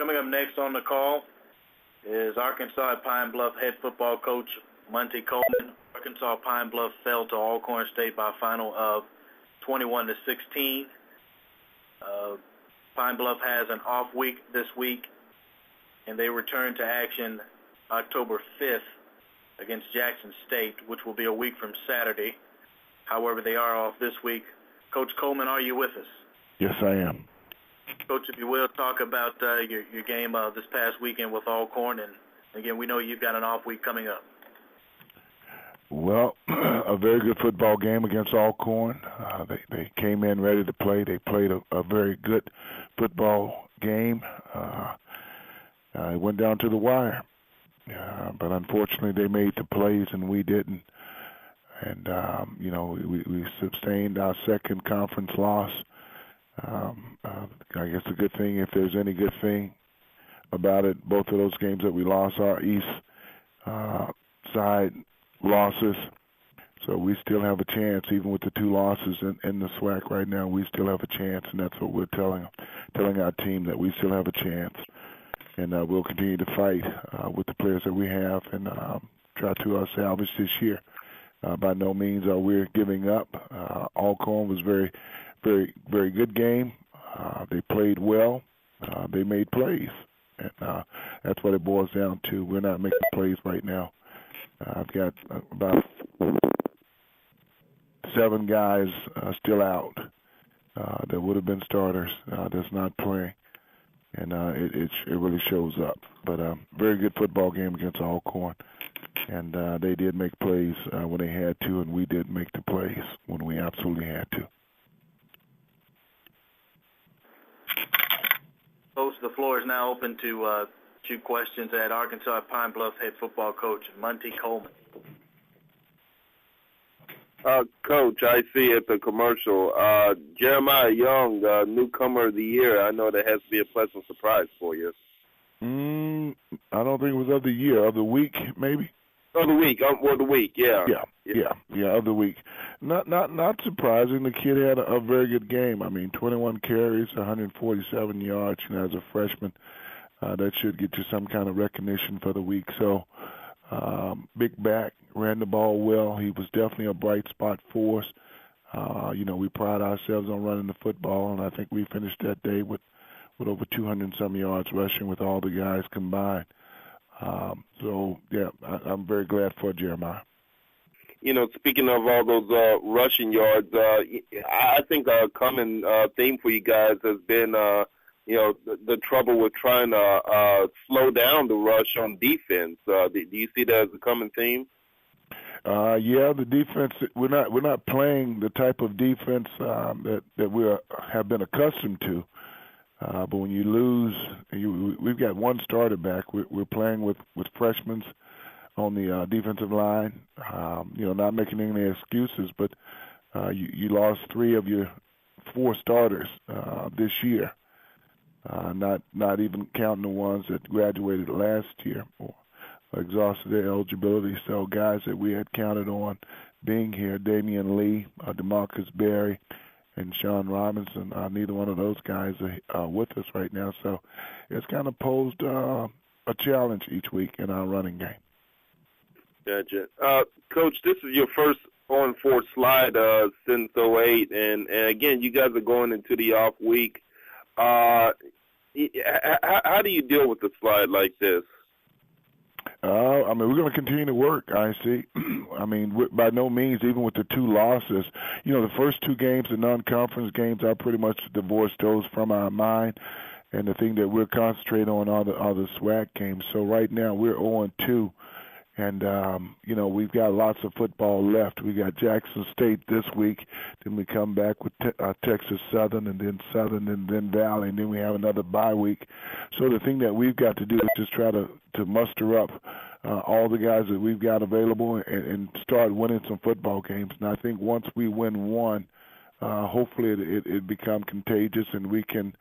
Coming up next on the call is Arkansas at Pine Bluff head football coach Monte Coleman. Arkansas Pine Bluff fell to Alcorn State by a final of 21-16. Pine Bluff has an off week this week, and they return to action October 5th against Jackson State, which will be a week from Saturday. However, they are off this week. Coach Coleman, are you with us? Yes, I am. Coach, if you will, talk about your game this past weekend with Alcorn. And, again, we know you've got an off week coming up. Well, a very good football game against Alcorn. They came in ready to play. They played a very good football game. It went down to the wire. But unfortunately, they made the plays and we didn't. And, we sustained our second conference loss. I guess the good thing, if there's any good thing about it, both of those games that we lost are east side losses. So we still have a chance, even with the two losses in the SWAC right now. We still have a chance, and that's what we're telling our team, that we still have a chance. And we'll continue to fight with the players that we have and try to salvage this year. By no means are we giving up. Alcorn was very, very, very good game. They played well. They made plays. And that's what it boils down to. We're not making plays right now. I've got about 7 guys still out that would have been starters that's not playing. And it really shows up. But very good football game against Alcorn. And they did make plays when they had to, and we did make the plays when we absolutely had to. Coach, the floor is now open to 2 questions at Arkansas Pine Bluff head football coach Monte Coleman. Coach, I see at the commercial, Jeremiah Young, newcomer of the year. I know that has to be a pleasant surprise for you. I don't think it was of the year, of the week, maybe. Of the week, the week, yeah. Yeah, of the week. Not surprising. The kid had a very good game. I mean, 21 carries, 147 yards. As a freshman, that should get you some kind of recognition for the week. So, big back, ran the ball well. He was definitely a bright spot for us. We pride ourselves on running the football, and I think we finished that day with over 200-some yards rushing with all the guys combined. I'm very glad for Jeremiah. Speaking of all those rushing yards, I think a common theme for you guys has been, the trouble with trying to slow down the rush on defense. Do you see that as a common theme? The defense. We're not playing the type of defense that we have been accustomed to. But when you lose, we've got one starter back. We're playing with freshmen on the defensive line. Not making any excuses, but you lost 3 of your 4 starters this year. Not even counting the ones that graduated last year or exhausted their eligibility. So guys that we had counted on being here, Damian Lee, DeMarcus Berry, and Sean Robinson, neither one of those guys are with us right now. So it's kind of posed a challenge each week in our running game. Gotcha. Coach, this is your first on-4 slide since 2008, and again, you guys are going into the off week. How do you deal with a slide like this? We're going to continue to work, I see. By no means, even with the 2 losses, the first 2 games, the non-conference games, I pretty much divorced those from our mind. And the thing that we're concentrating on are the SWAC games. So right now we're 0-2. And, we've got lots of football left. We got Jackson State this week. Then we come back with Texas Southern and then Valley. And then we have another bye week. So the thing that we've got to do is just try to muster up all the guys that we've got available and start winning some football games. And I think once we win one, hopefully it become contagious and we can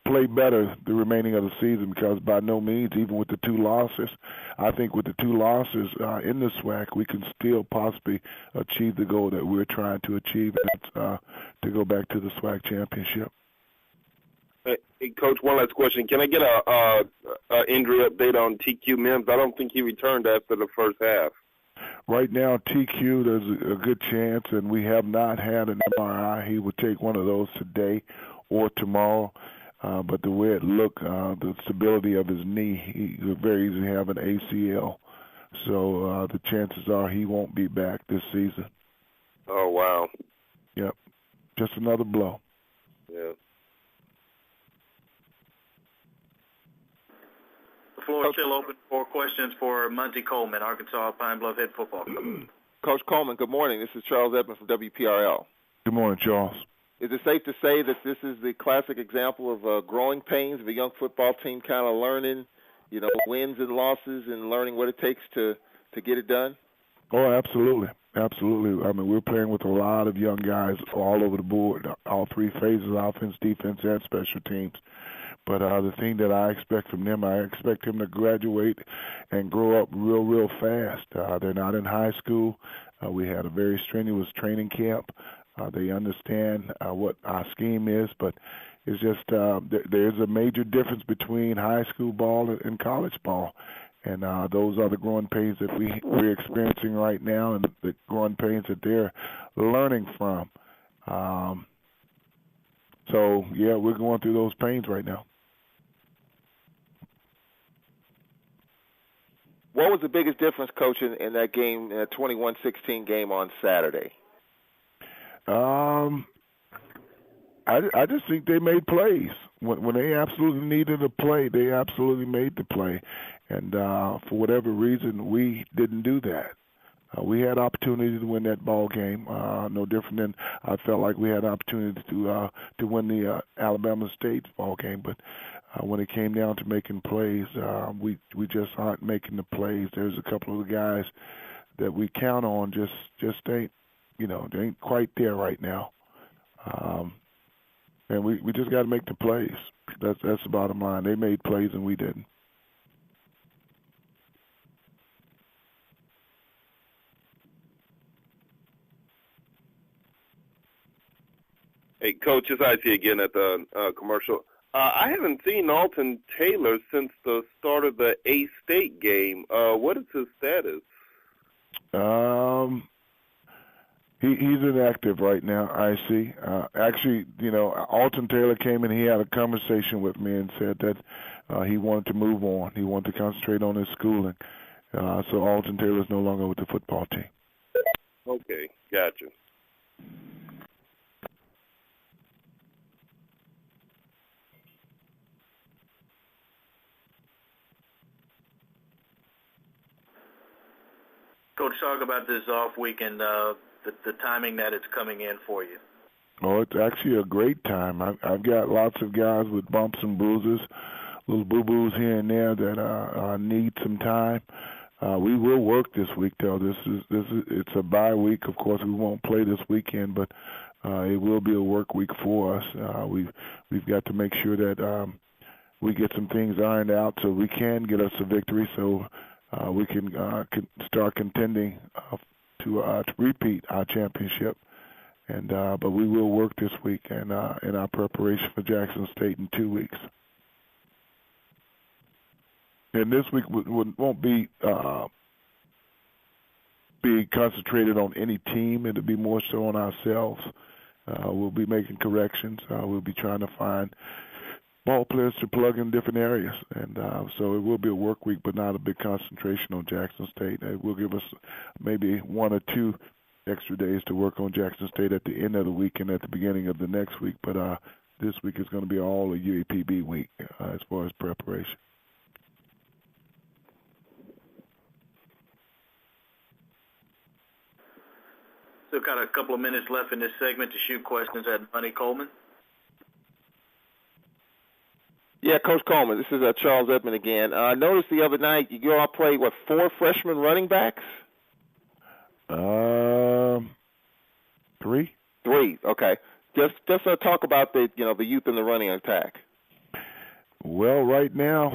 play better the remaining of the season, because by no means, even with the 2 losses, I think with the 2 losses in the SWAC, we can still possibly achieve the goal that we're trying to achieve, and that's to go back to the SWAC championship. Hey, Coach, one last question. Can I get a injury update on TQ Mims? I don't think he returned after the first half. Right now, TQ, there's a good chance, and we have not had an MRI. He would take one of those today or tomorrow. But the way it looked, the stability of his knee, he could very easily have an ACL. So the chances are he won't be back this season. Oh, wow. Yep. Just another blow. Yeah. The floor is still open for questions for Monte Coleman, Arkansas Pine Bluff head football coach. Coach Coleman, good morning. This is Charles Edmond from WPRL. Good morning, Charles. Is it safe to say that this is the classic example of growing pains of a young football team kind of learning, wins and losses and learning what it takes to get it done? Oh, absolutely. Absolutely. I mean, we're playing with a lot of young guys all over the board, all three phases, offense, defense, and special teams. But the thing that I expect from them, I expect them to graduate and grow up real fast. They're not in high school. We had a very strenuous training camp. They understand what our scheme is, but it's just there's a major difference between high school ball and college ball. And those are the growing pains that we're experiencing right now and the growing pains that they're learning from. So, yeah, we're going through those pains right now. What was the biggest difference, Coach, in that game, in that 21-16 game on Saturday? I just think they made plays. When they absolutely needed a play, they absolutely made the play. And for whatever reason, we didn't do that. We had opportunity to win that ball game, no different than I felt like we had opportunity to win the Alabama State ball game. But when it came down to making plays, we just aren't making the plays. There's a couple of the guys that we count on just ain't, they ain't quite there right now. And we just got to make the plays. That's the bottom line. They made plays and we didn't. Hey, Coach, it's Icy again at the commercial. I haven't seen Alton Taylor since the start of the A-State game. What is his status? He's inactive right now, I see. Actually, Alton Taylor came in, he had a conversation with me and said that he wanted to move on. He wanted to concentrate on his schooling. So Alton Taylor's no longer with the football team. Okay, gotcha. Coach, talk about this off weekend, the timing that it's coming in for you. Oh, it's actually a great time. I've got lots of guys with bumps and bruises, little boo-boos here and there that need some time. We will work this week, though. It's a bye week. Of course, we won't play this weekend, but it will be a work week for us. We've got to make sure that we get some things ironed out so we can get us a victory. So we can start contending to repeat our championship. And but we will work this week and in our preparation for Jackson State in 2 weeks. And this week won't be concentrated on any team. It'll be more so on ourselves. We'll be making corrections. We'll be trying to find ball players to plug in different areas. And so it will be a work week, but not a big concentration on Jackson State. It will give us maybe 1 or 2 extra days to work on Jackson State at the end of the week and at the beginning of the next week. But this week is going to be all a UAPB week as far as preparation. Still got a couple of minutes left in this segment to shoot questions at Monte Coleman. Yeah, Coach Coleman, this is Charles Edmond again. I noticed the other night you all played, 4 freshman running backs? 3. 3, okay. Just talk about the youth in the running attack. Well, right now,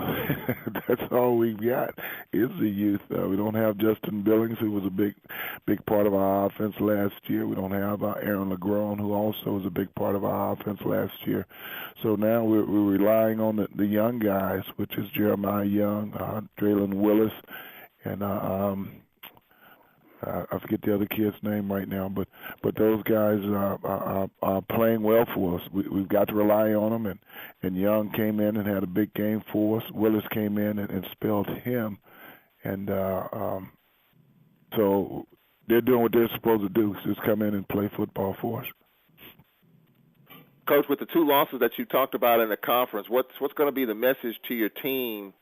that's all we've got is the youth. We don't have Justin Billings, who was a big part of our offense last year. We don't have Aaron LeGrone, who also was a big part of our offense last year. So now we're relying on the young guys, which is Jeremiah Young, Draylon Willis, and I forget the other kid's name right now, but those guys are playing well for us. We've got to rely on them, and Young came in and had a big game for us. Willis came in and spelled him, and so they're doing what they're supposed to do, just come in and play football for us. Coach, with the 2 losses that you talked about in the conference, what's going to be the message to your team,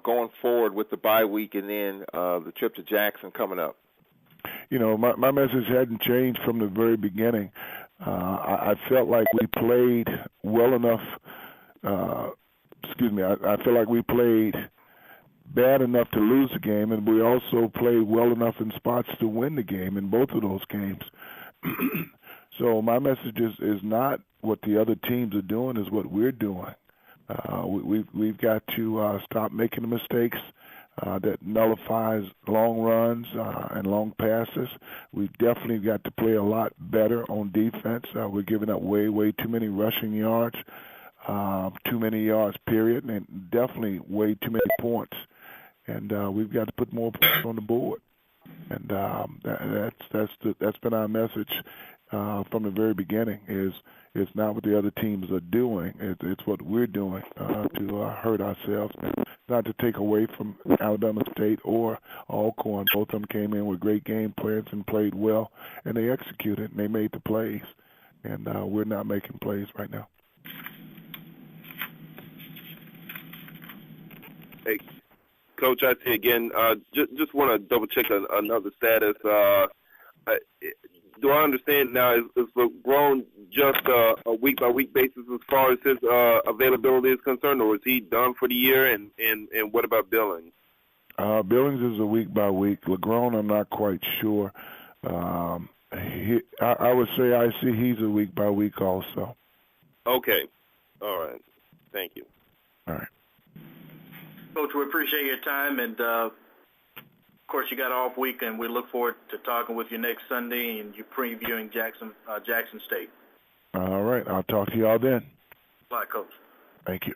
going forward with the bye week and then the trip to Jackson coming up? My message hadn't changed from the very beginning. I felt like we played well enough. I feel like we played bad enough to lose the game, and we also played well enough in spots to win the game in both of those games. So my message is not what the other teams are doing, is what we're doing. We've got to stop making the mistakes that nullifies long runs and long passes. We've definitely got to play a lot better on defense. We're giving up way too many rushing yards, too many yards, period, and definitely way too many points. And we've got to put more points on the board. And that's been our message from the very beginning. It's not what the other teams are doing. It's what we're doing to hurt ourselves. Not to take away from Alabama State or Alcorn. Both of them came in with great game plans and played well, and they executed, and they made the plays. And we're not making plays right now. Hey, Coach, I see again. Just want to double-check another status. Do I understand now, is LeGrone just a week-by-week basis as far as his availability is concerned, or is he done for the year? And what about Billings? Billings is a week-by-week. LeGrone, I'm not quite sure. I would say I see he's a week-by-week also. Okay. All right. Thank you. All right. Coach, we appreciate your time, and of course, you got off week, and we look forward to talking with you next Sunday and you previewing Jackson State. All right. I'll talk to y'all then. Bye, Coach. Thank you.